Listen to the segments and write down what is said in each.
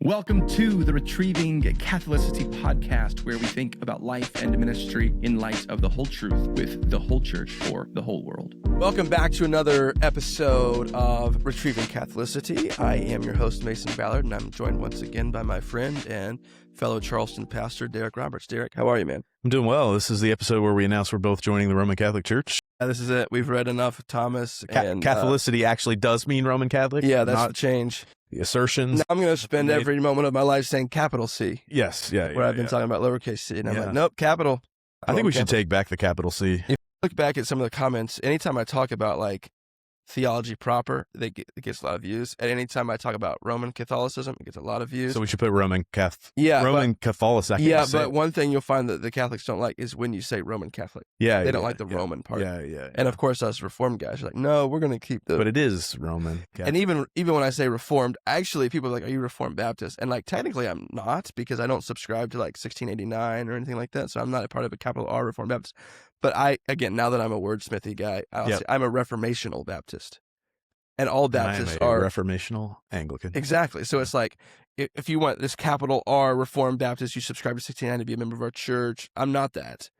Welcome to the Retrieving Catholicity podcast, where we think about life and ministry in light of the whole truth with the whole church for the whole world. Welcome back to another episode of Retrieving Catholicity. I am your host, Mason Ballard, and I'm joined once again by my friend and fellow Charleston pastor, Derek Roberts. Derek, how are you, man? I'm doing well. This is the episode where we announce we're both joining the Roman Catholic Church. This is it. We've read enough of Thomas. And Catholicity actually does mean Roman Catholic. Yeah, that's the change. The assertions. Now I'm going to spend every moment of my life saying capital C. Yes, where I've been talking about lowercase c. And I'm like, nope, capital. I think we should take back the capital C. If you look back at some of the comments, anytime I talk about like theology proper, it gets a lot of views. At any time I talk about Roman Catholicism, it gets a lot of views. So we should put Roman Catholic. Yeah, Catholicism. Yeah, but one thing you'll find that the Catholics don't like is when you say Roman Catholic. Yeah, they don't like the Roman part. Yeah. And of course, us Reformed guys are like, no, we're going to keep the. But it is Roman Catholic. And even when I say Reformed, actually, people are like, are you Reformed Baptist? And like, technically, I'm not, because I don't subscribe to like 1689 or anything like that. So I'm not a part of a capital R Reformed Baptist. But again, now that I'm a wordsmithy guy, I'll say I'm a Reformational Baptist. And all Baptists are Reformational Anglican. Exactly. So it's like, if you want this capital R Reformed Baptist, you subscribe to 1690 to be a member of our church. I'm not that.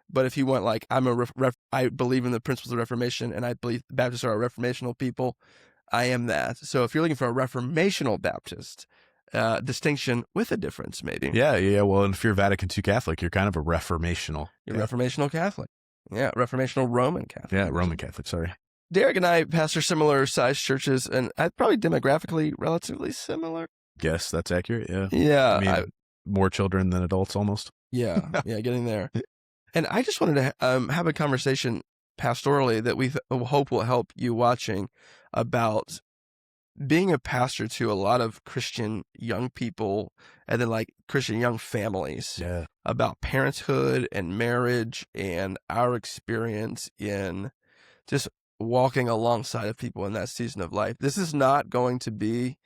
But if you want, like, I believe in the principles of Reformation, and I believe Baptists are a reformational people, I am that. So if you're looking for a Reformational Baptist, distinction with a difference, maybe. Yeah. Well, and if you're Vatican II Catholic, you're kind of a reformational. You're Reformational Catholic. Yeah, Reformational Roman Catholic. Yeah, Roman Catholic, sorry. Derek and I pastor similar sized churches, and probably demographically relatively similar. Guess that's accurate, yeah. Yeah. I mean, more children than adults almost. Yeah, getting there. And I just wanted to have a conversation pastorally that we hope will help you watching about being a pastor to a lot of Christian young people and then like Christian young families. Yeah. About parenthood and marriage and our experience in just walking alongside of people in that season of life. This is not going to be,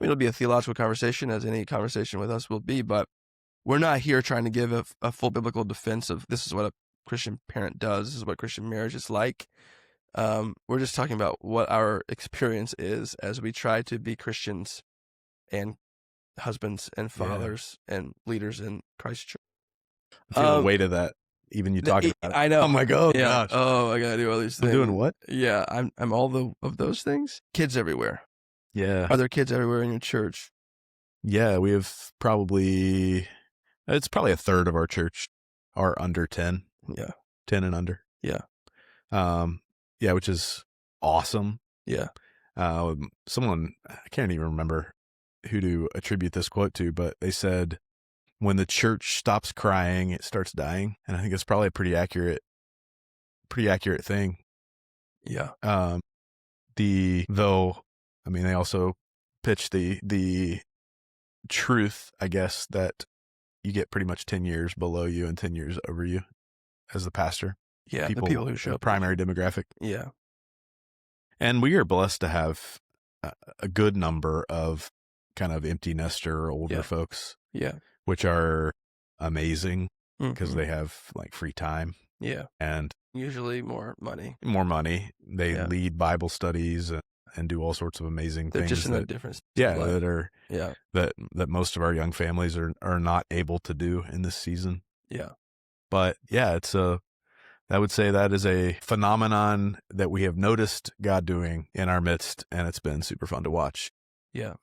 it'll be a theological conversation, as any conversation with us will be, but we're not here trying to give a full biblical defense of this is what a Christian parent does, this is what Christian marriage is like. We're just talking about what our experience is as we try to be Christians and husbands and fathers and leaders in Christ's church. I feel the weight of that. Even you talking about it. I know. Oh my God. Yeah. Gosh. Oh, I gotta do all these things. I'm doing what? Yeah, I'm all of those things. Kids everywhere. Yeah. Are there kids everywhere in your church? Yeah, we have it's probably a third of our church are under 10. Yeah. 10 and under. Yeah. Yeah, which is awesome. Yeah. Someone, I can't even remember who to attribute this quote to, but they said, when the church stops crying, it starts dying. And I think it's probably a pretty accurate thing. Yeah. They also pitch the truth, I guess, that you get pretty much 10 years below you and 10 years over you as the pastor. Yeah. The people who show up. Primary demographic. Yeah. And we are blessed to have a good number of kind of empty nester older folks. Yeah. Which are amazing because they have like free time. Yeah. And usually more money. They lead Bible studies and do all sorts of amazing things. They're just in a different that most of our young families are not able to do in this season. Yeah. But yeah, I would say that is a phenomenon that we have noticed God doing in our midst, and it's been super fun to watch. Yeah.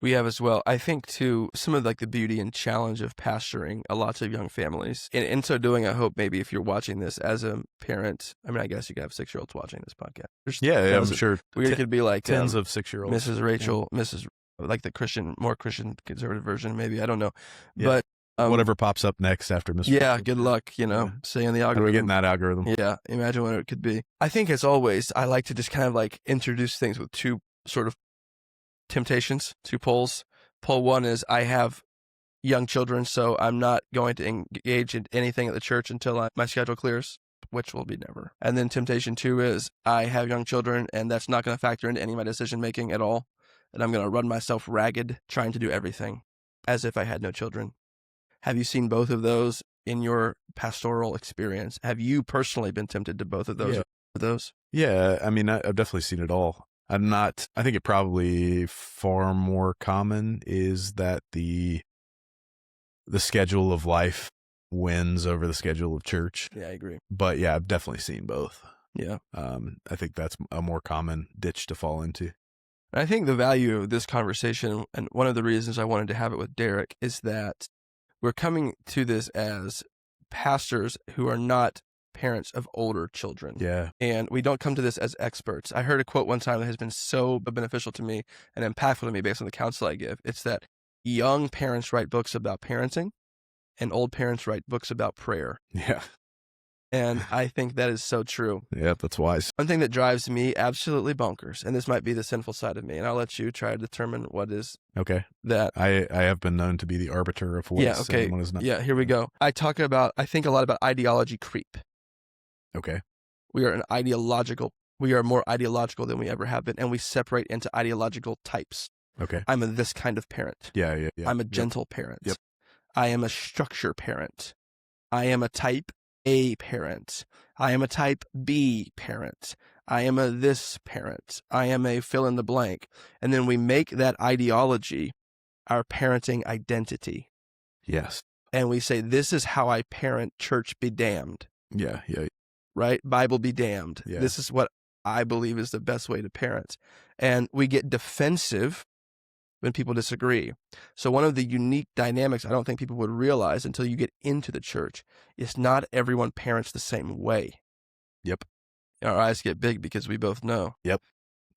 We have as well. I think, too, some of like the beauty and challenge of pastoring lots of young families. In so doing, I hope maybe if you're watching this as a parent, I guess you could have 6-year-olds watching this podcast. Yeah, I'm sure. It could be like tens of 6-year-olds. Mrs. Rachel, Mrs. like the more Christian conservative version, maybe. I don't know. Yeah. But whatever pops up next after Mr. Yeah, good luck, saying the algorithm. How do we get in that algorithm? Yeah, imagine what it could be. I think, as always, I like to just kind of like introduce things with two sort of temptations, two poles. Pole one is I have young children, so I'm not going to engage in anything at the church until my schedule clears, which will be never. And then temptation two is I have young children, and that's not going to factor into any of my decision making at all. And I'm going to run myself ragged trying to do everything as if I had no children. Have you seen both of those in your pastoral experience? Have you personally been tempted to both of those? Yeah, I mean, I've definitely seen it all. I think it probably far more common is that the schedule of life wins over the schedule of church. Yeah, I agree. But yeah, I've definitely seen both. Yeah. I think that's a more common ditch to fall into. And I think the value of this conversation, and one of the reasons I wanted to have it with Derek, is that we're coming to this as pastors who are not parents of older children. Yeah. And we don't come to this as experts. I heard a quote one time that has been so beneficial to me and impactful to me based on the counsel I give. It's that young parents write books about parenting and old parents write books about prayer. Yeah. And I think that is so true. Yeah, that's wise. One thing that drives me absolutely bonkers, and this might be the sinful side of me, and I'll let you try to determine what is Okay. that. I have been known to be the arbiter of what is and what is not. Yeah, here we go. I think a lot about ideology creep. Okay. We are more ideological than we ever have been, and we separate into ideological types. Okay. I'm this kind of parent. Yeah. I'm a gentle parent. Yep. I am a structure parent. I am a type A parent. I am a type B parent. I am a this parent. I am a fill in the blank. And then we make that ideology our parenting identity. Yes. And we say, this is how I parent, church be damned. Yeah. Right? Bible be damned. Yeah. This is what I believe is the best way to parent. And we get defensive when people disagree. So one of the unique dynamics I don't think people would realize until you get into the church is not everyone parents the same way. Yep. Our eyes get big because we both know. Yep.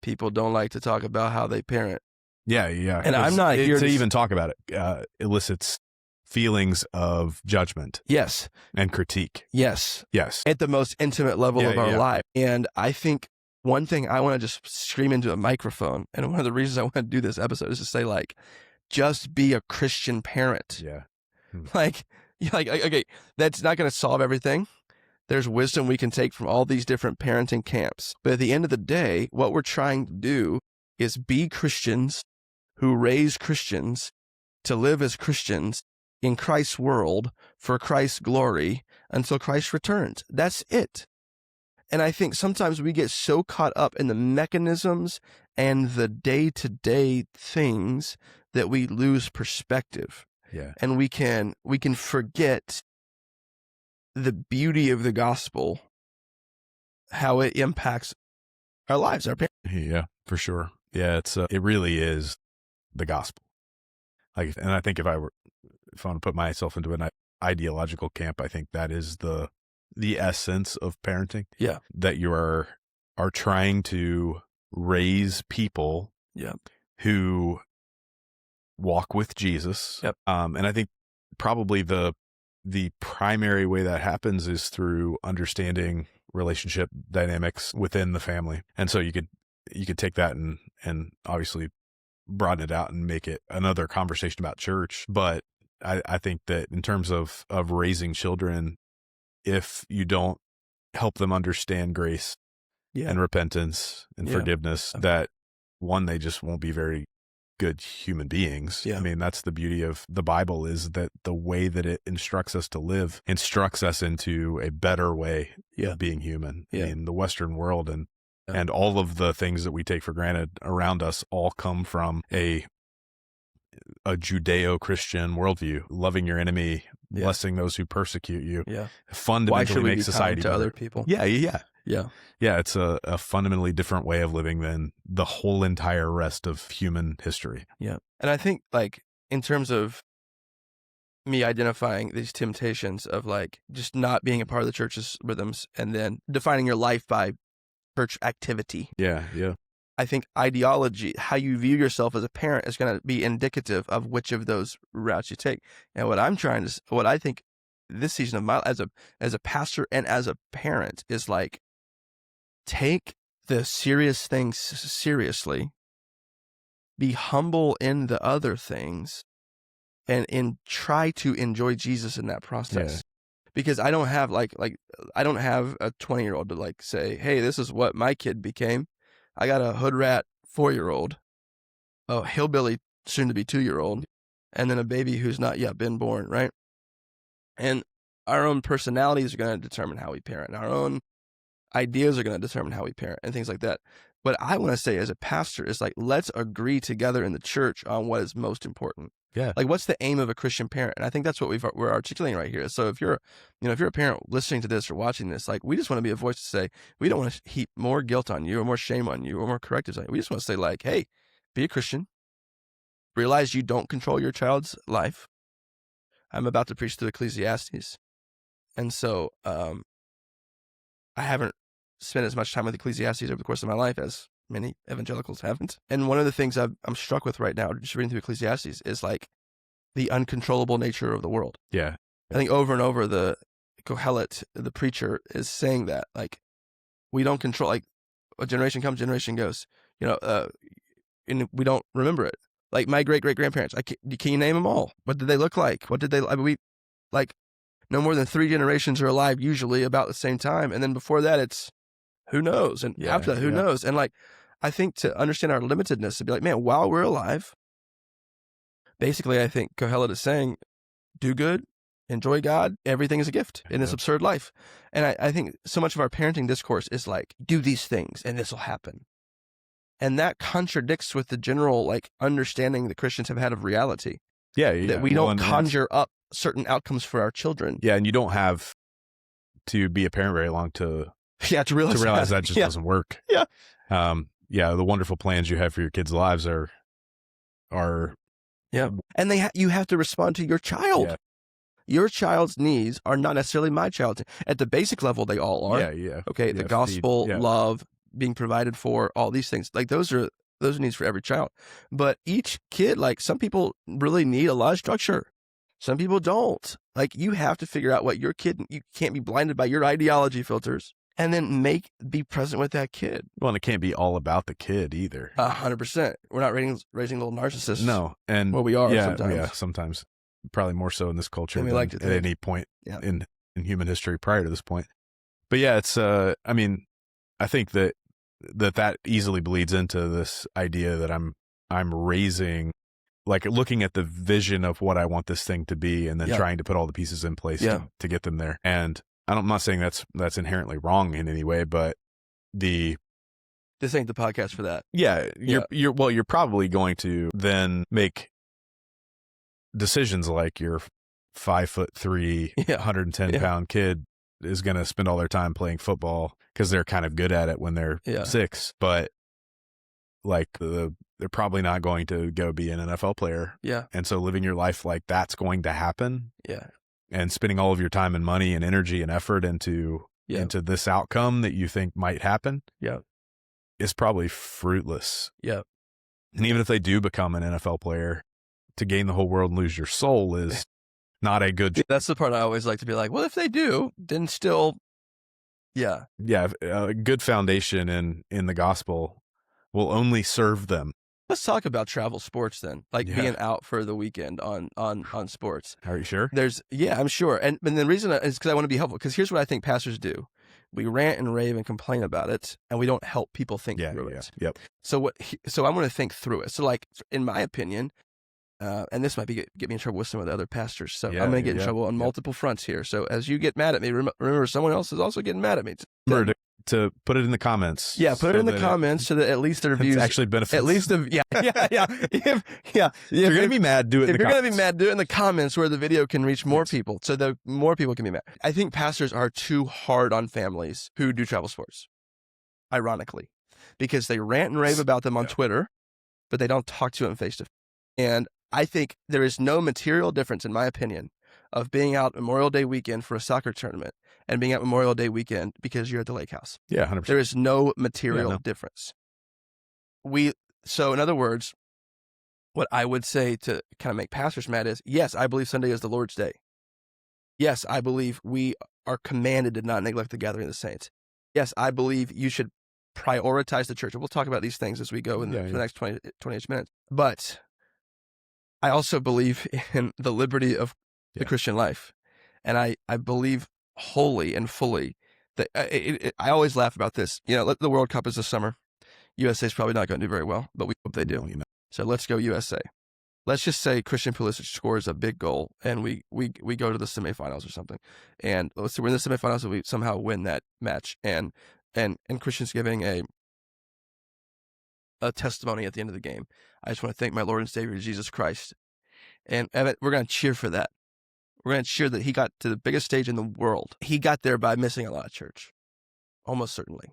People don't like to talk about how they parent. Yeah. And I'm not here to even talk about it. Elicits feelings of judgment. Yes. And critique. Yes. Yes. At the most intimate level of our life. And I think one thing I want to just scream into a microphone, and one of the reasons I want to do this episode is to say, like, just be a Christian parent. Yeah. Like, okay, that's not going to solve everything. There's wisdom we can take from all these different parenting camps. But at the end of the day, what we're trying to do is be Christians who raise Christians to live as Christians in Christ's world for Christ's glory until Christ returns. That's it. And I think sometimes we get so caught up in the mechanisms and the day-to-day things that we lose perspective. Yeah. And we can forget the beauty of the gospel, how it impacts our lives, our parents. Yeah, for sure. Yeah, it really is the gospel. Like, and I think if I want to put myself into an ideological camp, I think that is the essence of parenting. Yeah. That you are trying to raise people who walk with Jesus. Yep. And I think probably the primary way that happens is through understanding relationship dynamics within the family. And so you could take that and obviously broaden it out and make it another conversation about church. But I think that in terms of raising children, if you don't help them understand grace and repentance and forgiveness, that one, they just won't be very good human beings. Yeah. I mean, that's the beauty of the Bible, is that the way that it instructs us to live instructs us into a better way of being human. Yeah. I mean, the Western world and all of the things that we take for granted around us all come from a Judeo-Christian worldview, loving your enemy, blessing those who persecute you. Yeah. Fundamentally make society to better. other people? Yeah. Yeah. It's a fundamentally different way of living than the whole entire rest of human history. Yeah. And I think, like, in terms of me identifying these temptations of, like, just not being a part of the church's rhythms and then defining your life by church activity. Yeah. I think ideology, how you view yourself as a parent, is going to be indicative of which of those routes you take. And what I think this season of my life as a pastor and as a parent is, like, take the serious things seriously, be humble in the other things, and try to enjoy Jesus in that process. Yeah. Because I don't have I don't have a 20-year-old to, like, say, hey, this is what my kid became. I got a hood rat 4-year-old, a hillbilly soon to be 2-year-old, and then a baby who's not yet been born, right? And our own personalities are going to determine how we parent. Our own ideas are going to determine how we parent and things like that. what I want to say as a pastor is like, let's agree together in the church on what is most important. Yeah. Like, what's the aim of a Christian parent? And I think that's what we're articulating right here. So if you're a parent listening to this or watching this, like, we just want to be a voice to say, we don't want to heap more guilt on you or more shame on you or more correctives on you. We just want to say, like, hey, be a Christian. Realize you don't control your child's life. I'm about to preach through Ecclesiastes. And so I haven't spent as much time with Ecclesiastes over the course of my life as many evangelicals haven't. And one of the things I'm struck with right now, just reading through Ecclesiastes, is like the uncontrollable nature of the world. Yeah. I think over and over the Kohelet, the preacher, is saying that, like, we don't control, like, a generation comes, generation goes, and we don't remember it. Like my great-great-grandparents, can you name them all? What did they look like? What did they, I mean, no more than 3 generations are alive usually about the same time. And then before that, it's who knows? And after that, who knows? And like, I think to understand our limitedness, to be like, man, while we're alive, basically, I think Kohelet is saying, do good, enjoy God, everything is a gift in this absurd life. And I think so much of our parenting discourse is like, do these things and this will happen. And that contradicts with the general, like, understanding that Christians have had of reality. Yeah. That we don't conjure up certain outcomes for our children. Yeah, and you don't have to be a parent very long to realize that just doesn't work. Yeah. The wonderful plans you have for your kids' lives are and you have to respond to your child. Yeah. Your child's needs are not necessarily my child's. At the basic level, they all are. Yeah. Okay, the gospel, love, being provided for, all these things. Like, those are needs for every child. But each kid, like, some people really need a lot of structure. Some people don't. Like, you have to figure out what your kid, you can't be blinded by your ideology filters, and then be present with that kid. Well, and it can't be all about the kid either. 100%. We're not raising little narcissists. No. And well, we are sometimes. Yeah, sometimes. Probably more so in this culture than at any point in human history prior to this point. But yeah, it's, I think that easily bleeds into this idea that I'm raising, like, looking at the vision of what I want this thing to be, and then trying to put all the pieces in place to get them there. And I'm not saying that's inherently wrong in any way, but this ain't the podcast for that. Yeah, you're probably going to then make decisions like your 5'3", 110-pound kid is going to spend all their time playing football because they're kind of good at it when they're 6, but like they're probably not going to go be an NFL player. Yeah. And so living your life like that's going to happen. Yeah. And spending all of your time and money and energy and effort into this outcome that you think might happen. Yeah. Is probably fruitless. Yeah. And even if they do become an NFL player, to gain the whole world and lose your soul is not a good. That's the part I always like to be like, well, if they do, then still. Yeah. Yeah. A good foundation in the gospel will only serve them. Let's talk about travel sports then, like being out for the weekend on sports. Are you sure? I'm sure. And the reason is because I want to be helpful, because here's what I think pastors do. We rant and rave and complain about it, and we don't help people think through it. Yep. So I want to think through it. So, like, in my opinion, and this might get me in trouble with some of the other pastors. So I'm going to get in trouble on multiple fronts here. So as you get mad at me, remember someone else is also getting mad at me. Remember to put it in the comments. Yeah, put it in the comments so that at least their views actually benefits. At least If you're going to be mad, do it in the comments. If you're going to be mad, do it in the comments where the video can reach more people, so that more people can be mad. I think pastors are too hard on families who do travel sports, ironically, because they rant and rave about them on Twitter, but they don't talk to them face to face. And I think there is no material difference, in my opinion, of being out Memorial Day weekend for a soccer tournament and being out Memorial Day weekend because you're at the lake house. Yeah, 100%. There is no material difference. So in other words, what I would say to kind of make pastors mad is, yes, I believe Sunday is the Lord's day. Yes, I believe we are commanded to not neglect the gathering of the saints. Yes, I believe you should prioritize the church. And we'll talk about these things as we go for the next 20 minutes. But I also believe in the liberty of the Christian life. And I believe wholly and fully that I always laugh about this. The World Cup is this summer. USA is probably not going to do very well, but we hope they do. So let's go USA. Let's just say Christian Pulisic scores a big goal and we go to the semifinals or something. And let's say we're in the semifinals and we somehow win that match. And Christian's giving a a testimony at the end of the game. I just want to thank my Lord and Savior, Jesus Christ. And Evan, we're going to cheer for that. We're going to cheer that he got to the biggest stage in the world. He got there by missing a lot of church, almost certainly.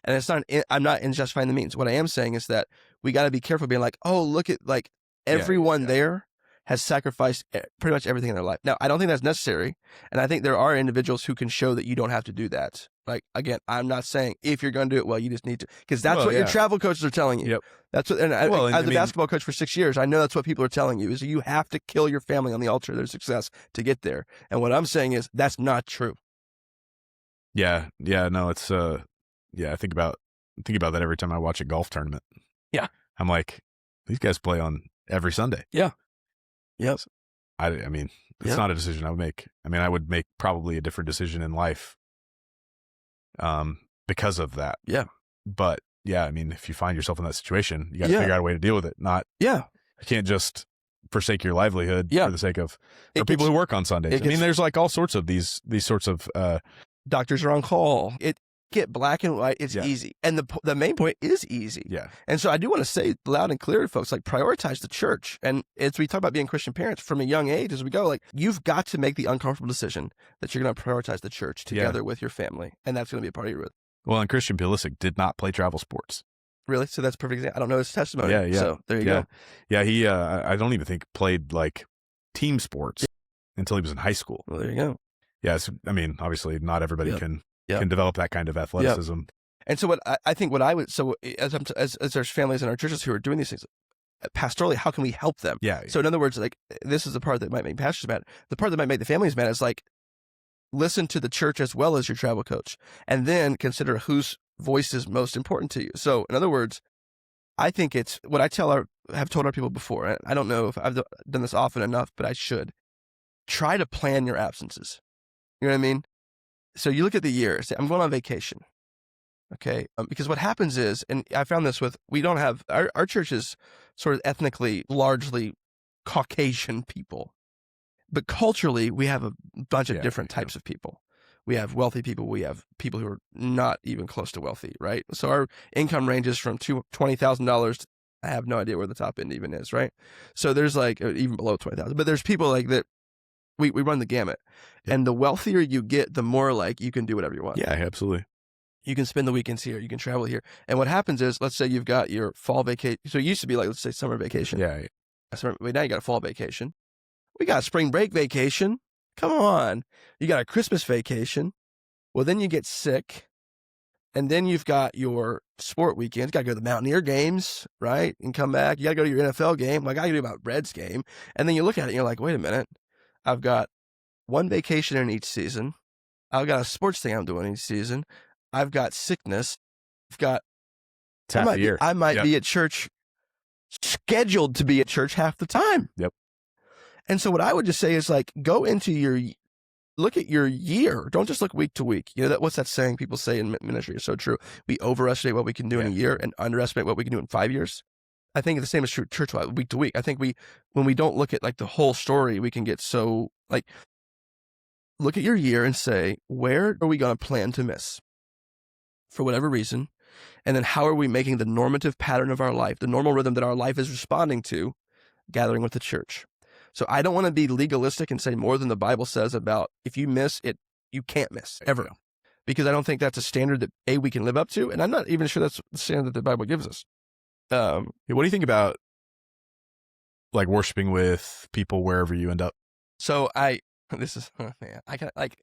And it's not, I'm not in justifying the means. What I am saying is that we got to be careful being like, oh, look at like everyone there has sacrificed pretty much everything in their life. Now, I don't think that's necessary. And I think there are individuals who can show that you don't have to do that. Like, again, I'm not saying if you're going to do it, well, you just need to, because that's what your travel coaches are telling you. Yep. That's what, and as a basketball coach for 6 years, I know that's what people are telling you is you have to kill your family on the altar of their success to get there. And what I'm saying is that's not true. Yeah. Yeah. No, it's, I think about that every time I watch a golf tournament. Yeah. I'm like, these guys play on every Sunday. Yeah. Yep. I mean, it's not a decision I would make. I mean, I would make probably a different decision in life because of that. Yeah. But yeah, I mean, if you find yourself in that situation, you got to figure out a way to deal with it. Not, you can't just forsake your livelihood for the sake of people who work on Sundays. I mean, there's like all sorts of these sorts of doctors are on call. It get black and white. It's easy. And the main point is easy. Yeah. And so I do want to say loud and clear to folks, like prioritize the church. And as we talk about being Christian parents from a young age, as we go, like you've got to make the uncomfortable decision that you're going to prioritize the church together with your family. And that's going to be a part of your rhythm. Well, and Christian Pulisic did not play travel sports. Really? So that's a perfect example. I don't know his testimony. Yeah. So there you go. Yeah. He, I don't even think played like team sports until he was in high school. Well, there you go. Yes. I mean, obviously not everybody can develop that kind of athleticism. And so as there's families in our churches who are doing these things pastorally, how can we help them? Yeah. So in other words, like this is the part that might make pastors mad. The part that might make the families mad is like, listen to the church as well as your travel coach, and then consider whose voice is most important to you. So in other words, I think it's what I have told our people before. And I don't know if I've done this often enough, but I should try to plan your absences. You know what I mean? So you look at the year, say, I'm going on vacation. Okay. Because what happens is, and I found this we don't have, our church is sort of ethnically largely Caucasian people, but culturally we have a bunch of different types of people. We have wealthy people. We have people who are not even close to wealthy, right? So our income ranges from $20,000. I have no idea where the top end even is, right? So there's like even below 20,000, but there's people like that. We run the gamut, and the wealthier you get, the more like you can do whatever you want. Yeah, absolutely. You can spend the weekends here. You can travel here. And what happens is, let's say you've got your fall vacation. So it used to be like, let's say summer vacation. Yeah. Now you got a fall vacation. We got a spring break vacation. Come on. You got a Christmas vacation. Well, then you get sick. And then you've got your sport weekends. You got to go to the Mountaineer games, right? And come back. You got to go to your NFL game. Like I got to do about Reds game. And then you look at it and you're like, wait a minute. I've got one vacation in each season. I've got a sports thing I'm doing each season. I've got sickness. I've got half the year. I might be at church, scheduled to be at church half the time. Yep. And so what I would just say is like, look at your year. Don't just look week to week. You know, what's that saying people say in ministry is so true. We overestimate what we can do in a year and underestimate what we can do in 5 years. I think the same is true church-wise, week to week. I think when we don't look at like the whole story, we can get so like, look at your year and say, where are we going to plan to miss for whatever reason? And then how are we making the normative pattern of our life, the normal rhythm that our life is responding to, gathering with the church? So I don't want to be legalistic and say more than the Bible says about if you miss it, you can't miss ever. Because I don't think that's a standard that we can live up to. And I'm not even sure that's the standard that the Bible gives us. What do you think about like worshiping with people wherever you end up? So I kind of like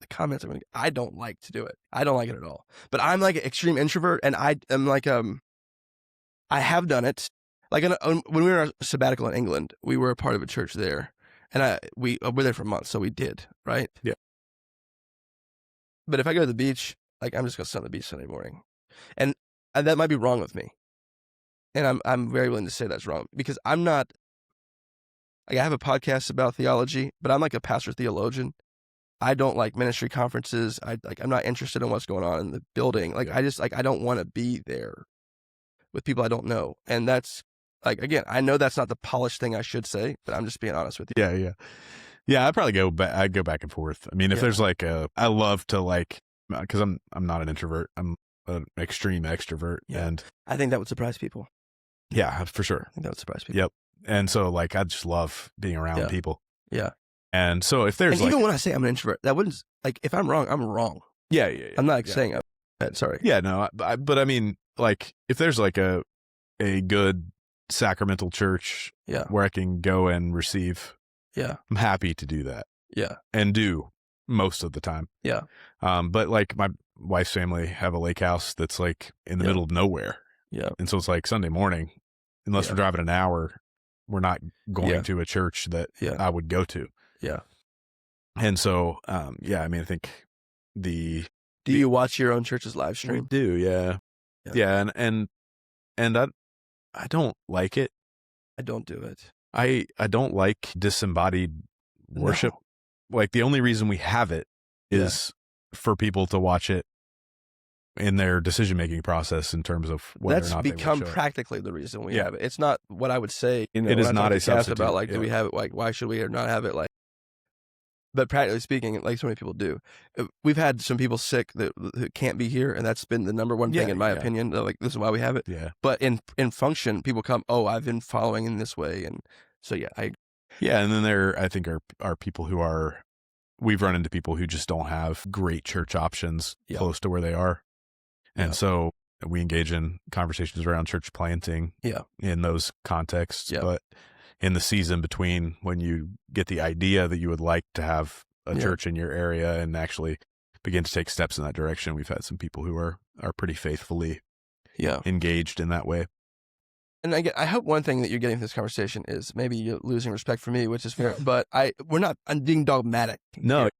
the comments I don't like to do it. I don't like it at all. But I'm like an extreme introvert, and I am like I have done it. Like when we were on sabbatical in England, we were a part of a church there, and we were there for months, so we did, right? Yeah. But if I go to the beach, like I'm just gonna sit on the beach Sunday morning, and that might be wrong with me. And I'm very willing to say that's wrong because I'm not, like I have a podcast about theology, but I'm like a pastor theologian. I don't like ministry conferences. I'm not interested in what's going on in the building. Like I don't want to be there with people I don't know. And that's like, again, I know that's not the polished thing I should say, but I'm just being honest with you. Yeah. I'd probably go back and forth. I mean, if there's like I love to like, cause I'm not an introvert. I'm an extreme extrovert. Yeah. And I think that would surprise people. yeah, for sure. I think that would surprise people. Yep. And so like, I just love being around people. Yeah. And so if there's And like, even when I say I'm an introvert, that wouldn't, like, if I'm wrong, I'm wrong. yeah. I'm not saying I'm bad, sorry. Yeah, no, but I mean, like, if there's like a good sacramental church where I can go and receive, I'm happy to do that. Yeah. And do most of the time. Yeah. But like my wife's family have a lake house that's like in the middle of nowhere. Yeah. And so it's like Sunday morning, unless we're driving an hour, we're not going to a church that I would go to. Yeah. And so, I mean, I think do you watch your own church's live stream? We do, yeah. Yeah. And I don't like it. I don't do it. I don't like disembodied worship. No. Like the only reason we have it is for people to watch it in their decision-making process in terms of whether or not they will show That's become practically the reason we have it. It's not what I would say. It is not a substitute. About like, do we have it? Like, why should we or not have it? Like, but practically speaking, like so many people do, we've had some people sick that can't be here, and that's been the number one thing in my opinion. Like, this is why we have it. Yeah. But in function, people come, oh, I've been following in this way, and so I. Yeah, and then there, I think, are people who are. We've run into people who just don't have great church options close to where they are. And so we engage in conversations around church planting in those contexts. Yeah. But in the season between when you get the idea that you would like to have a church in your area and actually begin to take steps in that direction, we've had some people who are pretty faithfully engaged in that way. And I hope one thing that you're getting from this conversation is maybe you're losing respect for me, which is fair, but I'm being dogmatic. No. Here.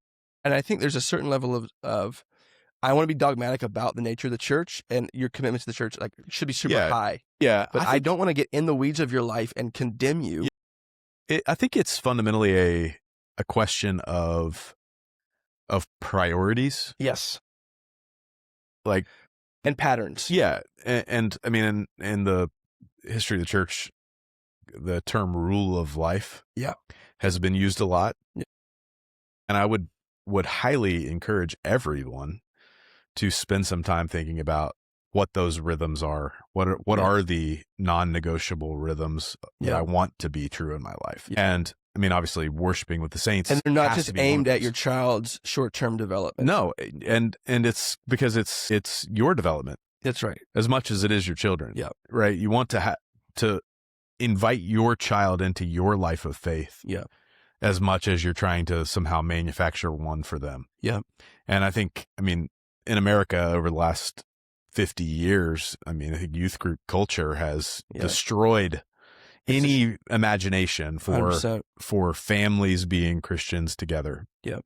And I think there's a certain level of I want to be dogmatic about the nature of the church, and your commitment to the church should be super high. Yeah. But I don't want to get in the weeds of your life and condemn you. I think it's fundamentally a question of priorities. Yes. Like, and patterns. Yeah. And I mean, in the history of the church, the term rule of life has been used a lot. Yeah. And I would highly encourage everyone to spend some time thinking about what those rhythms are. What are the non-negotiable rhythms that I want to be true in my life? Yeah. And I mean, obviously worshiping with the saints. And they're not just aimed at your child's short-term development. No. And it's because it's your development. That's right. As much as it is your children. Yeah. Right. You want to invite your child into your life of faith. Yeah. As much as you're trying to somehow manufacture one for them. Yeah. And I think, in America over the last 50 years, I think youth group culture has destroyed any imagination for families being Christians together. Yeah.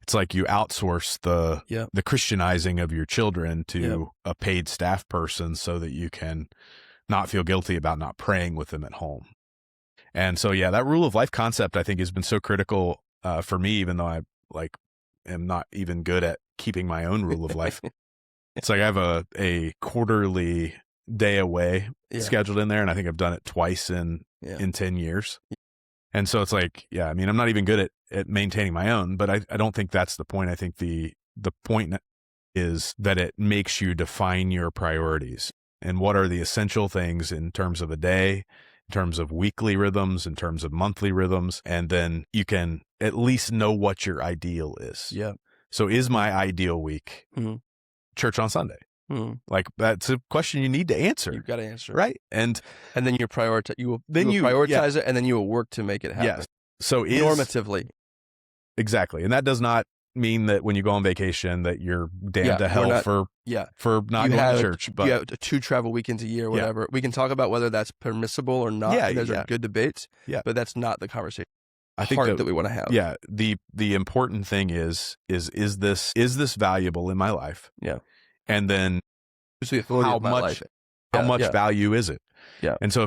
It's like you outsource the Christianizing of your children to a paid staff person so that you can not feel guilty about not praying with them at home. And so, that rule of life concept, I think, has been so critical for me, even though I am not even good at keeping my own rule of life. It's like I have a quarterly day away scheduled in there, and I think I've done it twice in 10 years. And so it's like, I'm not even good at maintaining my own, but I don't think that's the point. I think the point is that it makes you define your priorities and what are the essential things in terms of a day, in terms of weekly rhythms, in terms of monthly rhythms, and then you can at least know what your ideal is. Yeah. So is my ideal week church on Sunday? Mm-hmm. Like, that's a question you need to answer. You've got to answer. Right. And then you prioritize. You will prioritize it, and then you will work to make it happen. Yes. So normatively. Exactly. And that does not mean that when you go on vacation that you're damned to hell for not going to church. But you have 2 travel weekends a year, whatever. Yeah. We can talk about whether that's permissible or not. Yeah, those are good debates. Yeah. But that's not the conversation. I think that we want to have. Yeah. The important thing is this valuable in my life? Yeah. And then how much value is it? Yeah. And so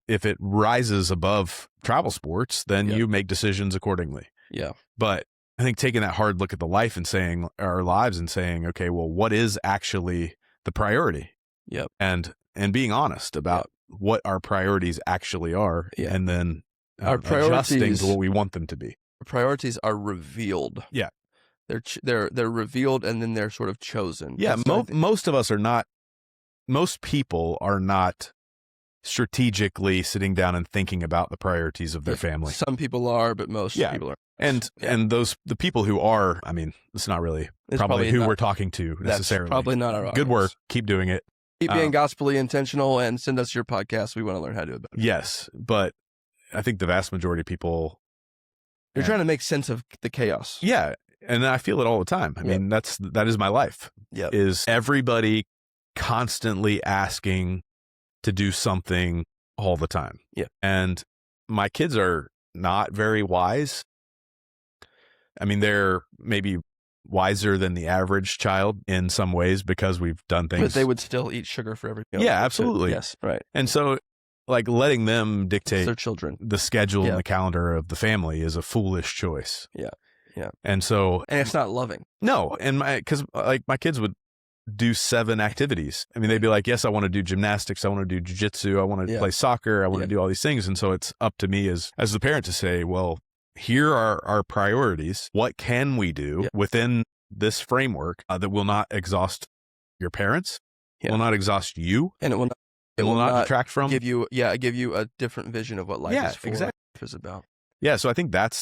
if it rises above travel sports, then you make decisions accordingly. Yeah. But I think taking that hard look at our lives and saying, okay, well, what is actually the priority? Yep. And being honest about what our priorities actually are, and then our priorities, adjusting to what we want them to be. Our priorities are revealed. Yeah. They're revealed and then they're sort of chosen. Yeah, most of us are not. Most people are not strategically sitting down and thinking about the priorities of their family. Some people are, but most people are. And the people who are, I mean, it's not really probably who we're talking to necessarily. That's probably not our audience. Good work. Keep doing it. Keep being gospelly intentional and send us your podcast. We want to learn how to do it better. Yes, but I think the vast majority of people... You're trying to make sense of the chaos. Yeah, and I feel it all the time. I mean, that is my life. Yep. Is everybody constantly asking to do something all the time. Yeah. And my kids are not very wise. I mean, they're maybe wiser than the average child in some ways because we've done things. But they would still eat sugar for every meal. Yeah, absolutely. Yes, right. And so, like, letting them dictate their children, the schedule and the calendar of the family is a foolish choice. Yeah. Yeah. And so... And it's not loving. No. And because my kids would do 7 activities. I mean, they'd be like, yes, I want to do gymnastics. I want to do jiu-jitsu. I want to play soccer. I want to do all these things. And so it's up to me as the parent to say, well, here are our priorities. What can we do within this framework that will not exhaust your parents, will not exhaust you, and it will not detract from give you a different vision of what life is for, exactly. life is about. Yeah, so I think that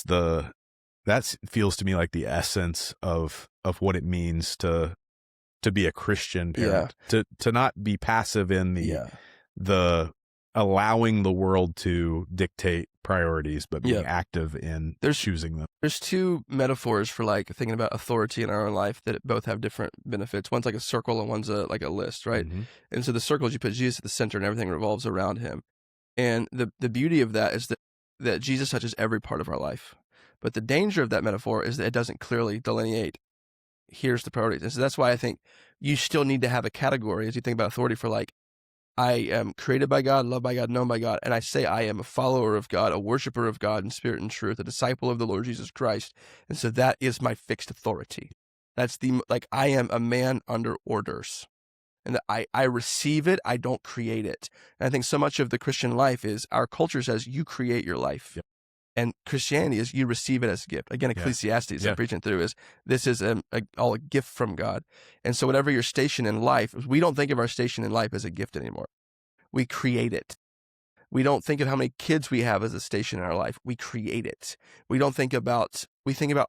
feels to me like the essence of what it means to be a Christian parent, to not be passive in the allowing the world to dictate priorities, but being active in choosing them. There's 2 metaphors for like thinking about authority in our own life that both have different benefits. One's like a circle and one's like a list, right? Mm-hmm. And so the circles, you put Jesus at the center and everything revolves around him. And the beauty of that is that Jesus touches every part of our life. But the danger of that metaphor is that it doesn't clearly delineate, here's the priorities. And so that's why I think you still need to have a category as you think about authority for like, I am created by God, loved by God, known by God, and I say I am a follower of God, a worshiper of God in spirit and truth, a disciple of the Lord Jesus Christ. And so that is my fixed authority. That's I am a man under orders. And that I receive it, I don't create it. And I think so much of the Christian life is our culture says you create your life. Yep. And Christianity is you receive it as a gift. Again, Ecclesiastes, I'm preaching through, is this is all a gift from God. And so whatever your station in life, we don't think of our station in life as a gift anymore. We create it. We don't think of how many kids we have as a station in our life. We create it. We think about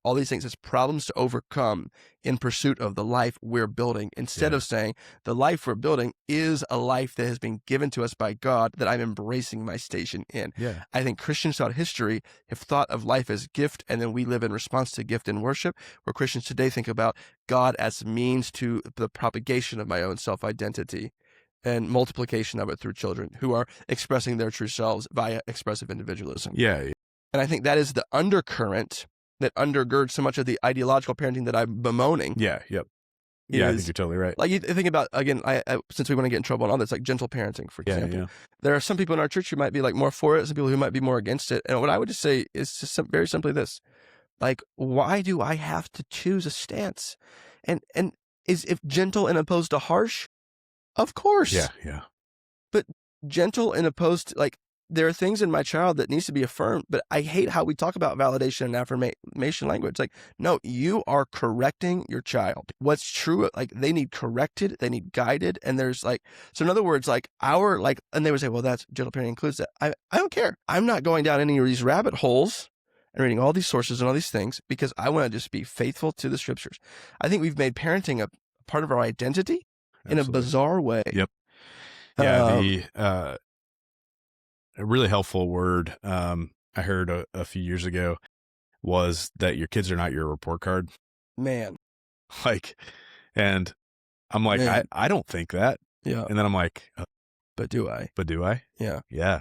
all these things as problems to overcome in pursuit of the life we're building, instead of saying the life we're building is a life that has been given to us by God that I'm embracing my station in. Yeah. I think Christians throughout history have thought of life as gift, and then we live in response to gift and worship, where Christians today think about God as means to the propagation of my own self-identity and multiplication of it through children who are expressing their true selves via expressive individualism. Yeah. And I think that is the undercurrent that undergirds so much of the ideological parenting that I'm bemoaning. Yeah, yep. Yeah, I think you're totally right. Like you think about, again, I since we want to get in trouble on all this, like gentle parenting, for example. Yeah. There are some people in our church who might be like more for it, some people who might be more against it. And what I would just say is just very simply this. Like, why do I have to choose a stance? And is if gentle and opposed to harsh? Of course. Yeah. But gentle and opposed to, like, there are things in my child that needs to be affirmed, but I hate how we talk about validation and affirmation language. Like, no, you are correcting your child. What's true, like, they need corrected, they need guided, and there's like, so in other words, like, and they would say, well, that's gentle parenting includes that. I don't care. I'm not going down any of these rabbit holes and reading all these sources and all these things because I want to just be faithful to the scriptures. I think we've made parenting a part of our identity. Absolutely. In a bizarre way. Yep. Yeah. A really helpful word I heard a few years ago was that your kids are not your report card. Man. And I'm like, I don't think that. Yeah. And then I'm like, but do I? Yeah. Yeah.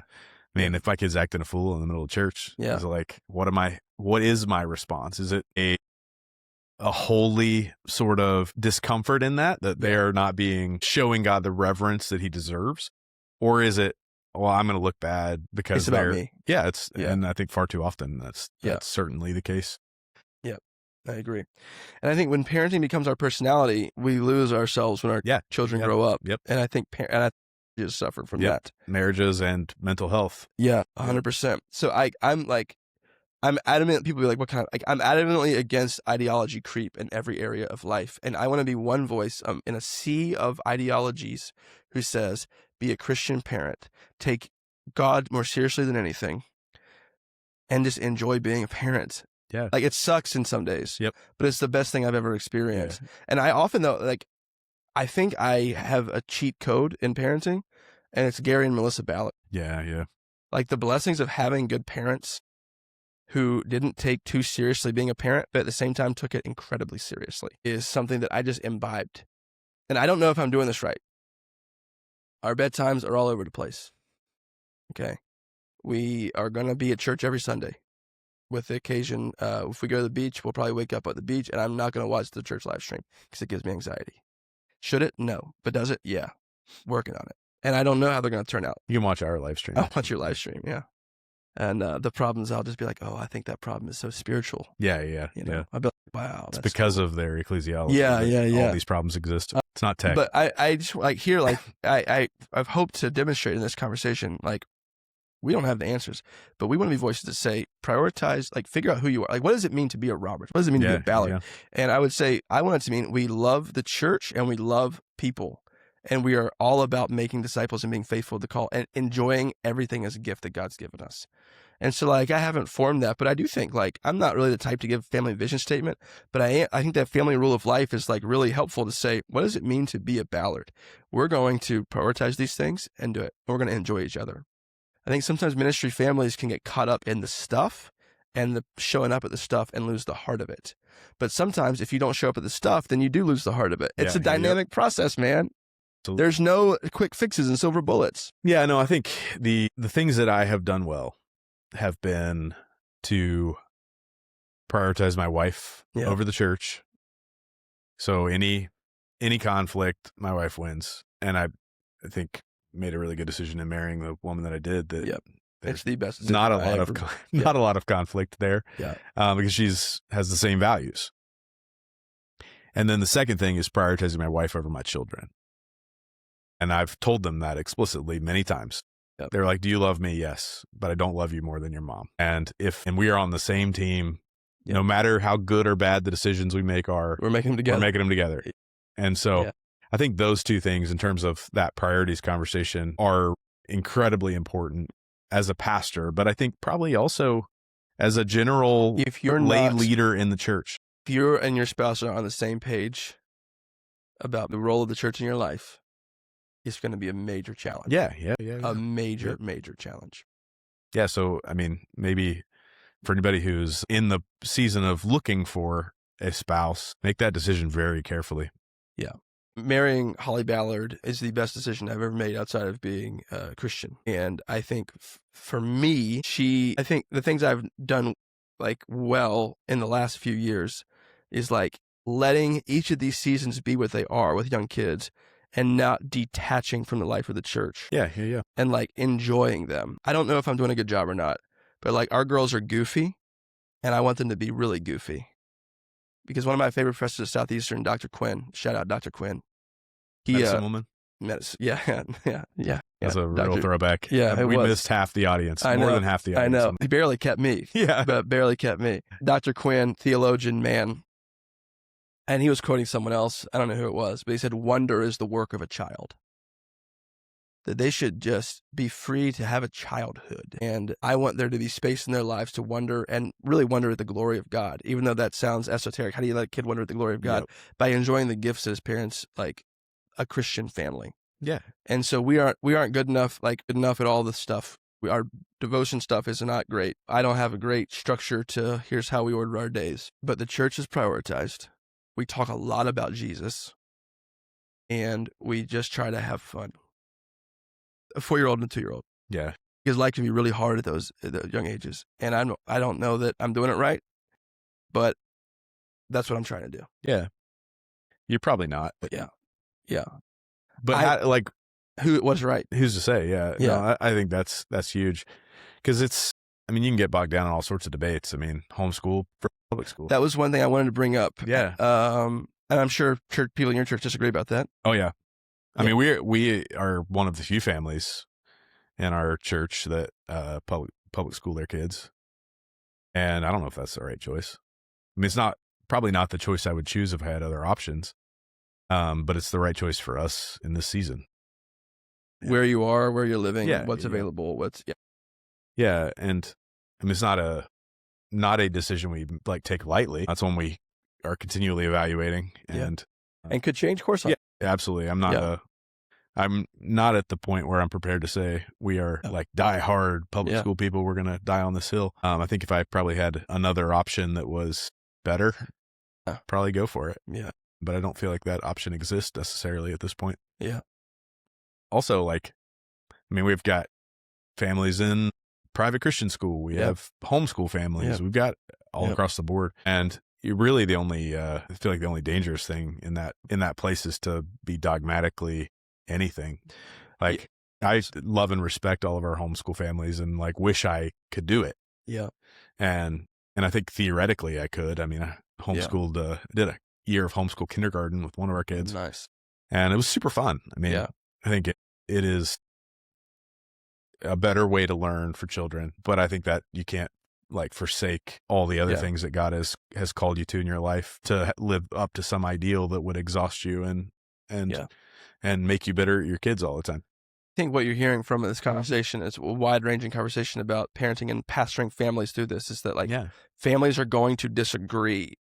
Man, if my kid's acting a fool in the middle of church, it's like, what is my response? Is it a holy sort of discomfort in that they are not showing God the reverence that he deserves? Or is it, well, I'm going to look bad because it's about me. Yeah, and I think far too often that's certainly the case. Yeah, I agree. And I think when parenting becomes our personality, we lose ourselves when our children grow up. Yep. And I think marriages suffered from that. Marriages and mental health. Yeah, 100%. So I'm like, I'm adamant. People be like, what kind of, like, I'm adamantly against ideology creep in every area of life. And I want to be one voice in a sea of ideologies who says, be a Christian parent, take God more seriously than anything, and just enjoy being a parent. Yeah. Like, it sucks in some days, Yep. but it's the best thing I've ever experienced. Yeah. And I often, though, like, I think I have a cheat code in parenting, and it's Gary and Melissa Ballard. Yeah. Yeah. Like, the blessings of having good parents who didn't take too seriously being a parent, but at the same time took it incredibly seriously, is something that I just imbibed. And I don't know if I'm doing this right. Our bedtimes are all over the place. Okay. We are going to be at church every Sunday. With the occasion, if we go to the beach, we'll probably wake up at the beach, and I'm not going to watch the church live stream because it gives me anxiety. Should it? No. But does it? Yeah. Working on it. And I don't know how they're going to turn out. You can watch our live stream. I'll watch your live stream, yeah. And the problems, I'll just be like, oh, I think that problem is so spiritual. Yeah. Yeah. You know, Yeah. I'll be like, wow. It's that's because cool. of their ecclesiology. Yeah, that yeah. All these problems exist. It's not tech. But I just like here, like I've hoped to demonstrate in this conversation, like, we don't have the answers, but we want to be voices that say, prioritize, like, figure out who you are. Like, what does it mean to be a Robert? What does it mean to be a Ballard? Yeah. And I would say, I want it to mean we love the church and we love people. And we are all about making disciples and being faithful to the call and enjoying everything as a gift that God's given us. And so, like, I haven't formed that, but I do think, like, I'm not really the type to give family vision statement, but I think that family rule of life is, like, really helpful to say, what does it mean to be a Ballard? We're going to prioritize these things and do it. We're going to enjoy each other. I think sometimes ministry families can get caught up in the stuff and the showing up at the stuff and lose the heart of it. But sometimes if you don't show up at the stuff, then you do lose the heart of it. It's a dynamic process, man. There's no quick fixes and silver bullets. Yeah, no, I think the things that I have done well have been to prioritize my wife over the church. So any conflict, my wife wins. And I think made a really good decision in marrying the woman that I did. That it's the best. Not a lot of conflict there. Yeah. Because has the same values. And then the second thing is prioritizing my wife over my children. And I've told them that explicitly many times. Yep. They're like, do you love me? Yes, but I don't love you more than your mom. And we are on the same team, no matter how good or bad the decisions we make are, we're making them together. We're making them together. And so I think those two things in terms of that priorities conversation are incredibly important as a pastor, but I think probably also as a general if you're lay leader in the church. If you and your spouse are on the same page about the role of the church in your life, it's going to be a major challenge. Yeah. A major challenge. Yeah. So, I mean, maybe for anybody who's in the season of looking for a spouse, make that decision very carefully. Yeah. Marrying Holly Ballard is the best decision I've ever made outside of being a Christian. And I think for me, I think the things I've done like well in the last few years is like letting each of these seasons be what they are with young kids and not detaching from the life of the church. Yeah. And like enjoying them. I don't know if I'm doing a good job or not, but like our girls are goofy and I want them to be really goofy. Because one of my favorite professors at Southeastern, Dr. Quinn, shout out Dr. Quinn. Medicine woman? Yeah. That's a real throwback. Yeah, we missed half the audience. More than half the audience. I know. He barely kept me. Yeah. But barely kept me. Dr. Quinn, theologian, man. And he was quoting someone else. I don't know who it was, but he said, wonder is the work of a child. That they should just be free to have a childhood. And I want there to be space in their lives to wonder and really wonder at the glory of God, even though that sounds esoteric. How do you let a kid wonder at the glory of God? Yep. By enjoying the gifts as parents, like a Christian family. Yeah. And so we aren't good enough at all this stuff. Our devotion stuff is not great. I don't have a great structure to here's how we order our days. But the church is prioritized. We talk a lot about Jesus. And we just try to have fun. A 4-year-old and a 2-year-old. Yeah. Because life can be really hard at those young ages. And I don't know that I'm doing it right, but that's what I'm trying to do. Yeah. You're probably not. But yeah. But who was right? Who's to say? Yeah. Yeah. No, I think that's huge. Because you can get bogged down in all sorts of debates. I mean, homeschool for public school. That was one thing I wanted to bring up. Yeah. And I'm sure people in your church disagree about that. Oh, yeah. I mean, we are one of the few families in our church that public school their kids. And I don't know if that's the right choice. I mean, it's probably not the choice I would choose if I had other options. But it's the right choice for us in this season. Where you are, where you're living, Yeah, what's yeah. available, Yeah. And I mean, it's not a decision we like take lightly. That's one we are continually evaluating and could change course on. Yeah, absolutely. I'm not at the point where I'm prepared to say we are like die hard public school people. We're going to die on this hill. I think if I probably had another option that was better, probably go for it. Yeah. But I don't feel like that option exists necessarily at this point. Yeah. Also, like, I mean, we've got families in private Christian school. We have homeschool families. We've got all across the board. And really the only, I feel like the only dangerous thing in that place is to be dogmatically anything. Like, I love and respect all of our homeschool families and like wish I could do it. Yeah. And I think theoretically I could. I mean, I homeschooled, did a year of homeschool kindergarten with one of our kids. Nice. And it was super fun. I mean, I think it is a better way to learn for children, but I think that you can't like forsake all the other things that God has called you to in your life to live up to some ideal that would exhaust you and make you bitter at your kids all the time. I think what you're hearing from this conversation is a wide-ranging conversation about parenting and pastoring families through this is that like families are going to disagree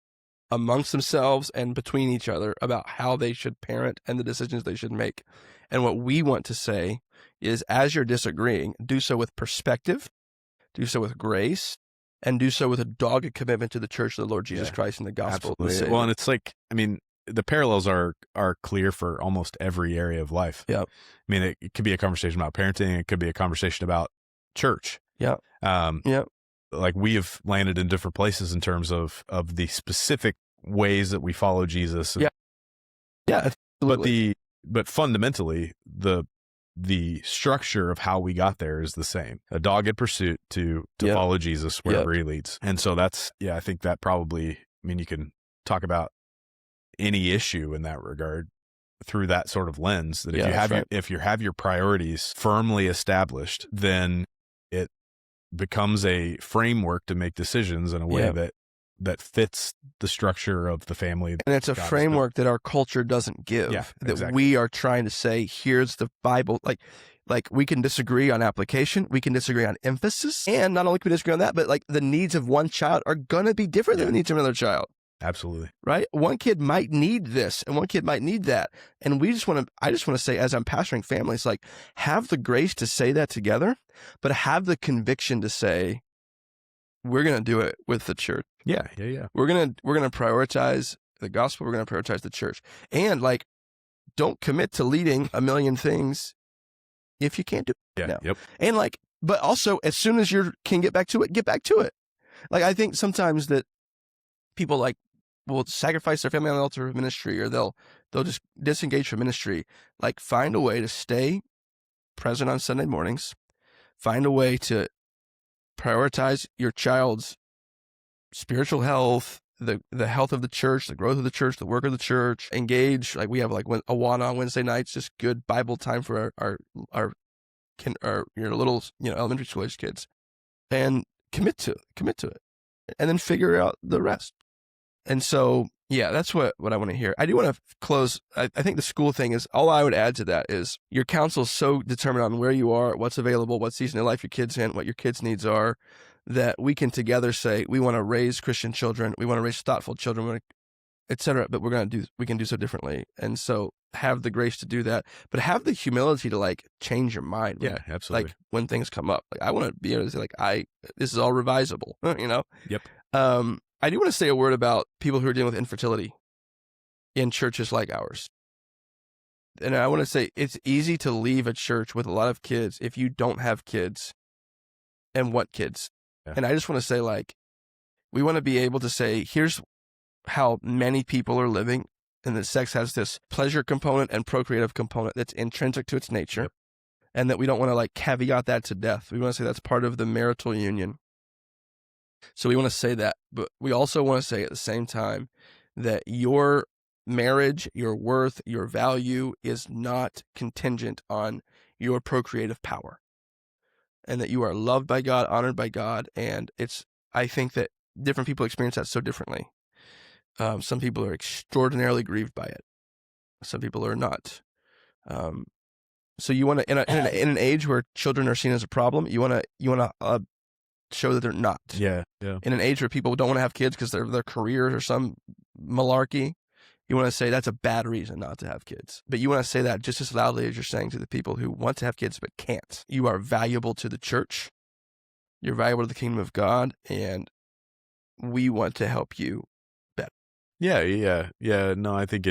amongst themselves and between each other about how they should parent and the decisions they should make. And what we want to say is, as you're disagreeing, do so with perspective, do so with grace, and do so with a dogged commitment to the church of the Lord Jesus Christ and the gospel. Absolutely. Well, and it's like, I mean, the parallels are clear for almost every area of life. Yeah. I mean, it could be a conversation about parenting. It could be a conversation about church. Yeah. Like we have landed in different places in terms of the specific ways that we follow Jesus. Yeah. Absolutely. But fundamentally, the structure of how we got there is the same. A dogged pursuit to follow Jesus wherever he leads. And so that's, I think that probably, I mean, you can talk about any issue in that regard through that sort of lens, that if you have your priorities firmly established, then it becomes a framework to make decisions in a way that fits the structure of the family. And it's a framework that our culture doesn't give, that we are trying to say, here's the Bible. Like we can disagree on application, we can disagree on emphasis, and not only can we disagree on that, but like the needs of one child are going to be different than the needs of another child. Absolutely. Right? One kid might need this and one kid might need that. And I just want to say, as I'm pastoring families, like have the grace to say that together, but have the conviction to say, we're going to do it with the church. Yeah. We're going to prioritize the gospel. We're going to prioritize the church. And like, don't commit to leading a million things if you can't do it now. Yep. And like, but also as soon as you can get back to it, get back to it. Like, I think sometimes that people like will sacrifice their family on the altar of ministry, or they'll just disengage from ministry. Like, find a way to stay present on Sunday mornings. Find a way to prioritize your child's spiritual health, the health of the church, the growth of the church, the work of the church. Engage. Like, we have like a Awana on Wednesday nights, just good Bible time for our little elementary school age kids, and commit to it, and then figure out the rest. And so, that's what I want to hear. I do want to close. I think the school thing is, all I would add to that is your counsel's so determined on where you are, what's available, what season of life your kid's in, what your kids' needs are, that we can together say, we want to raise Christian children, we want to raise thoughtful children, et cetera, but we can do so differently. And so have the grace to do that, but have the humility to like change your mind. Yeah, absolutely. Like when things come up, like I want to be able to say like, this is all revisable, Yep. I do want to say a word about people who are dealing with infertility in churches like ours. And I want to say it's easy to leave a church with a lot of kids if you don't have kids and want kids. Yeah. And I just want to say, like, we want to be able to say, here's how many people are living, and that sex has this pleasure component and procreative component that's intrinsic to its nature. Yep. And that we don't want to like caveat that to death. We want to say that's part of the marital union. So we want to say that, but we also want to say at the same time that your marriage, your worth, your value is not contingent on your procreative power, and that you are loved by God, honored by God. And I think that different people experience that so differently. Some people are extraordinarily grieved by it. Some people are not. So you want to, in an age where children are seen as a problem, you want to show that they're not. Yeah. In an age where people don't want to have kids because their careers or some malarkey, you want to say that's a bad reason not to have kids. But you want to say that just as loudly as you're saying to the people who want to have kids but can't. You are valuable to the church. You're valuable to the kingdom of God, and we want to help you better. Yeah. No, I think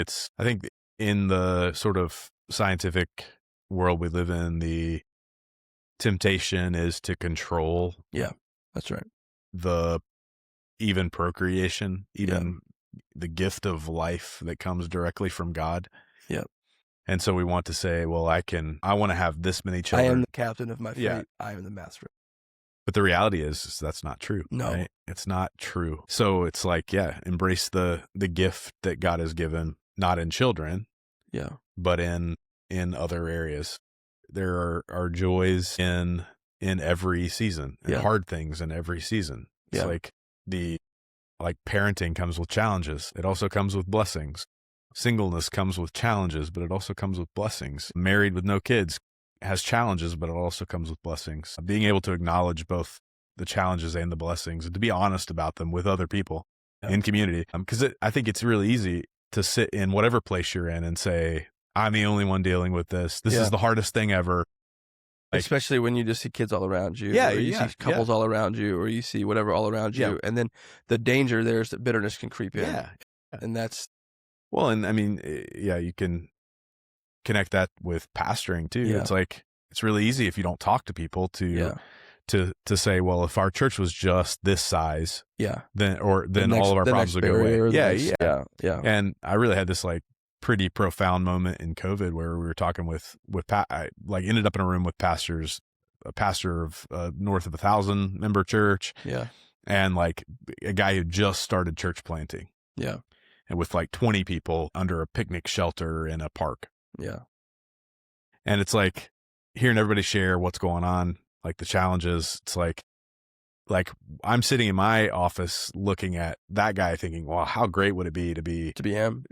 in the sort of scientific world we live in, the temptation is to control. Yeah, that's right. Even procreation, the gift of life that comes directly from God. Yep. And so we want to say, well, I want to have this many children. I am the captain of my fate. Yeah. I am the master. But the reality is that's not true. No. Right? It's not true. So it's like, embrace the gift that God has given, not in children, but in other areas. There are joys in every season, and hard things in every season. It's like parenting comes with challenges. It also comes with blessings. Singleness comes with challenges, but it also comes with blessings. Married with no kids has challenges, but it also comes with blessings. Being able to acknowledge both the challenges and the blessings, and to be honest about them with other people in community. Because I think it's really easy to sit in whatever place you're in and say, I'm the only one dealing with this. This is the hardest thing ever. Especially when you just see kids all around you, or you see couples all around you, or you see whatever all around you, and then the danger there is that bitterness can creep in, and that's well, and I mean, you can connect that with pastoring too. It's like it's really easy if you don't talk to people to say, well, if our church was just this size, then all of our problems would go away. And I really had this like pretty profound moment in COVID where we were talking with I ended up in a room with a pastor of north of 1,000 member church. And like a guy who just started church planting. And with like 20 people under a picnic shelter in a park. And it's like hearing everybody share what's going on, like the challenges. It's like I'm sitting in my office looking at that guy thinking, well, how great would it be to be him?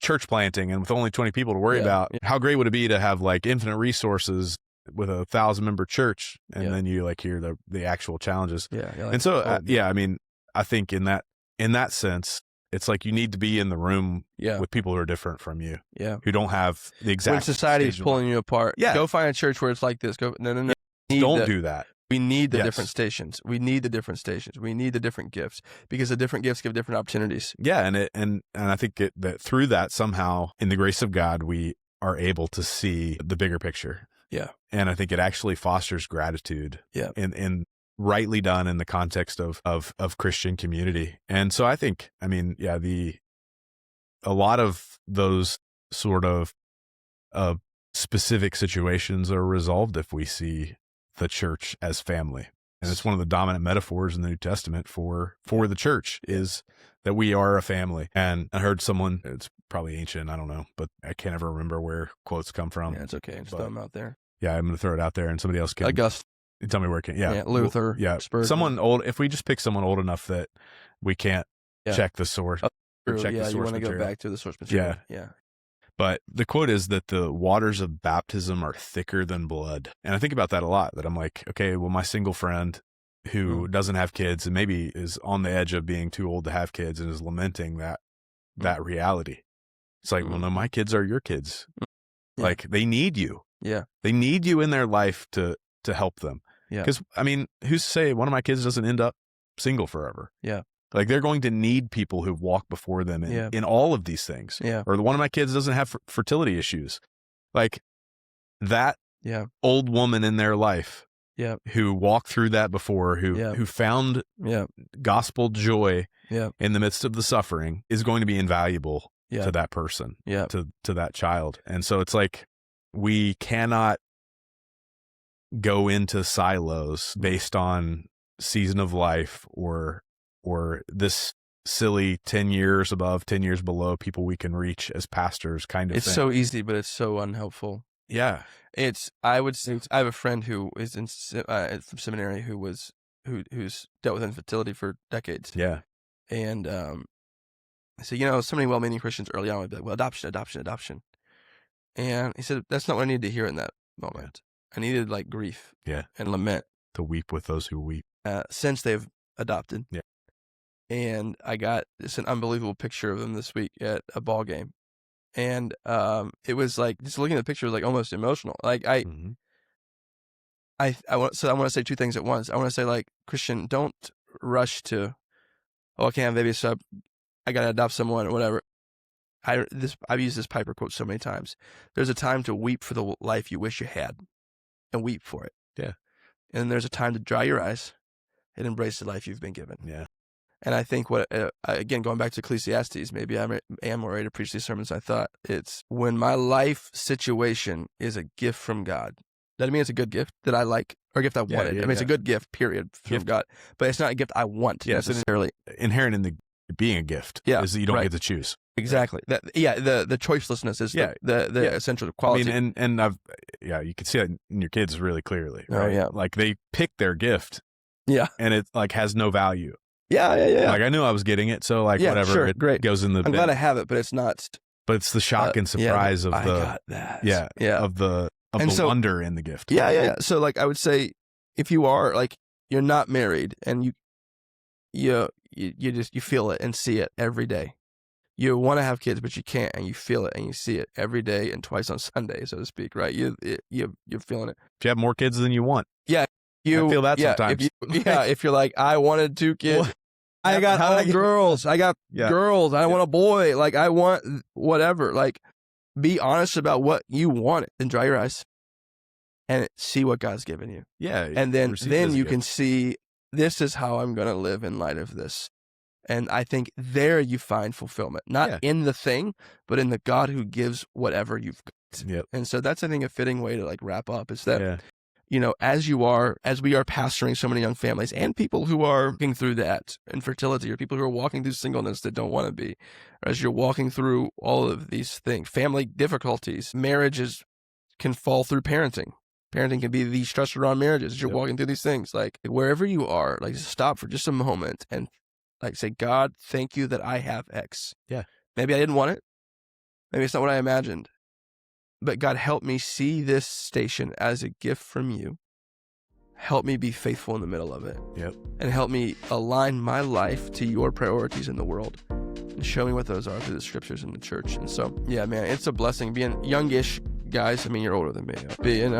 Church planting, and with only 20 people to worry about, how great would it be to have like infinite resources with 1,000 member church? And then you like hear the actual challenges. And so, I mean, I think in that sense, it's like you need to be in the room with people who are different from you, who don't have the exact. When society is pulling you apart, go find a church where it's like this. No. Don't do that. We need the different stations. We need the different stations. We need the different gifts, because the different gifts give different opportunities. And I think that through that somehow, in the grace of God, we are able to see the bigger picture. And I think it actually fosters gratitude. In rightly done in the context of Christian community. And so I think, I mean, a lot of those sort of specific situations are resolved if we see the church as family. And it's one of the dominant metaphors in the New Testament for the church is that we are a family. And I heard someone, it's probably ancient, I don't know, but I can't ever remember where quotes come from. It's okay. Just throw them out there. Yeah, I'm going to throw it out there and somebody else can. Augustine. Tell me where it can. Luther. Spurgeon. Someone old. If we just pick someone old enough that we can't check the source. The source you want to go back to the source material. But the quote is that the waters of baptism are thicker than blood. And I think about that a lot, that I'm like, okay, well, my single friend who doesn't have kids and maybe is on the edge of being too old to have kids and is lamenting that reality. It's like, well, no, my kids are your kids. Like they need you. They need you in their life to help them. Because, I mean, who's to say one of my kids doesn't end up single forever? Like they're going to need people who walk before them in all of these things. Or one of my kids doesn't have fertility issues. Like that old woman in their life who walked through that before, who found gospel joy in the midst of the suffering is going to be invaluable to that person, to that child. And so it's like we cannot go into silos based on season of life or this silly 10 years above, 10 years below people we can reach as pastors kind of thing. It's so easy, but it's so unhelpful. I have a friend who is from seminary who was who's dealt with infertility for decades. Yeah. And I said, you know, so many well-meaning Christians early on would be like, well, adoption. And he said, that's not what I needed to hear in that moment. I needed like grief and lament. To weep with those who weep. Since they've adopted. Yeah. And I got just an unbelievable picture of them this week at a ball game. And it was like, just looking at the picture was like almost emotional. Like I want to say two things at once. I want to say, like, Christian, don't rush to, oh, I can't have a baby, so I got to adopt someone or whatever. I've used this Piper quote so many times. There's a time to weep for the life you wish you had and weep for it. Yeah. And there's a time to dry your eyes and embrace the life you've been given. Yeah. And I think again, going back to Ecclesiastes, maybe I am more ready to preach these sermons. I thought it's when my life situation is a gift from God. Doesn't mean it's a good gift that I like or a gift I wanted. I mean, it's a good gift, period, from God. But it's not a gift I want necessarily. Inherent in the being a gift is that you don't get to choose. Exactly. The choicelessness is the essential quality. I mean, and you can see it in your kids really clearly. Right? Oh, yeah. Like they pick their gift. Yeah. And it like has no value. Yeah. Like I knew I was getting it, so like whatever. Sure, it great. goes in the I'm glad I have it, but it's not. But it's the shock and surprise of I the got that. of the wonder in the gift. Yeah. So like I would say, if you are like you're not married and you feel it and see it every day. You want to have kids, but you can't, and you feel it and you see it every day and twice on Sunday, so to speak, right? You're feeling it. If you have more kids than you want. Yeah. I feel that sometimes. If you're like, I wanted 2 kids. I got all girls. I got girls. I want a boy. Like, I want whatever. Like, be honest about what you want and dry your eyes and see what God's given you. Yeah. And then you can see, this is how I'm going to live in light of this. And I think there you find fulfillment, not in the thing, but in the God who gives whatever you've got. Yep. And so that's, I think, a fitting way to like wrap up is that, you know, as we are pastoring so many young families and people who are working through that infertility or people who are walking through singleness that don't want to be, or as you're walking through all of these things, family difficulties, marriages can fall through parenting. Parenting can be the stressor on marriages as you're walking through these things. Like wherever you are, like stop for just a moment and like say, God, thank you that I have X. Yeah. Maybe I didn't want it. Maybe it's not what I imagined. But God, help me see this station as a gift from you. Help me be faithful in the middle of it. Yep. And help me align my life to your priorities in the world. And show me what those are through the scriptures and the church. And so, yeah, man, it's a blessing being youngish guys. I mean, you're older than me. Being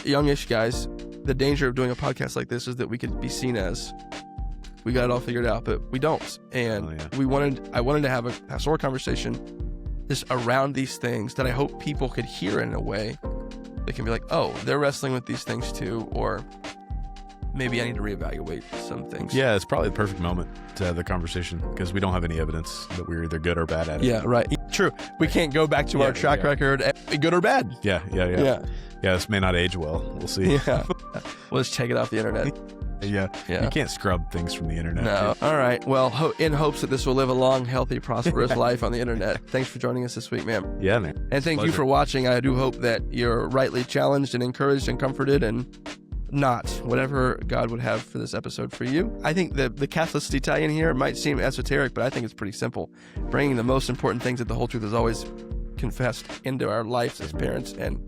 youngish guys, the danger of doing a podcast like this is that we could be seen as we got it all figured out, but we don't. And I wanted to have a pastoral conversation just around these things that I hope people could hear in a way that can be like, oh, they're wrestling with these things too, or maybe I need to reevaluate some things. Yeah, it's probably the perfect moment to have the conversation because we don't have any evidence that we're either good or bad at it. Yeah, right. True. We can't go back to our track record, good or bad. Yeah. This may not age well. We'll see. Yeah. We'll just check it off the internet. Yeah. You can't scrub things from the internet. No. All right. Well, in hopes that this will live a long, healthy, prosperous life on the internet. Thanks for joining us this week, man. Yeah, man. And thank you for watching. I do hope that you're rightly challenged and encouraged and comforted and not whatever God would have for this episode for you. I think the Catholicity tie-in here might seem esoteric, but I think it's pretty simple. Bringing the most important things that the whole truth is always confessed into our lives as parents and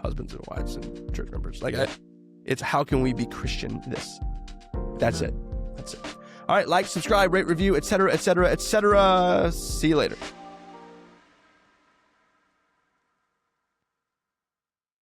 husbands and wives and church members. It's how can we be Christian this? That's it. All right. Like, subscribe, rate, review, etc., etc., etc. See you later.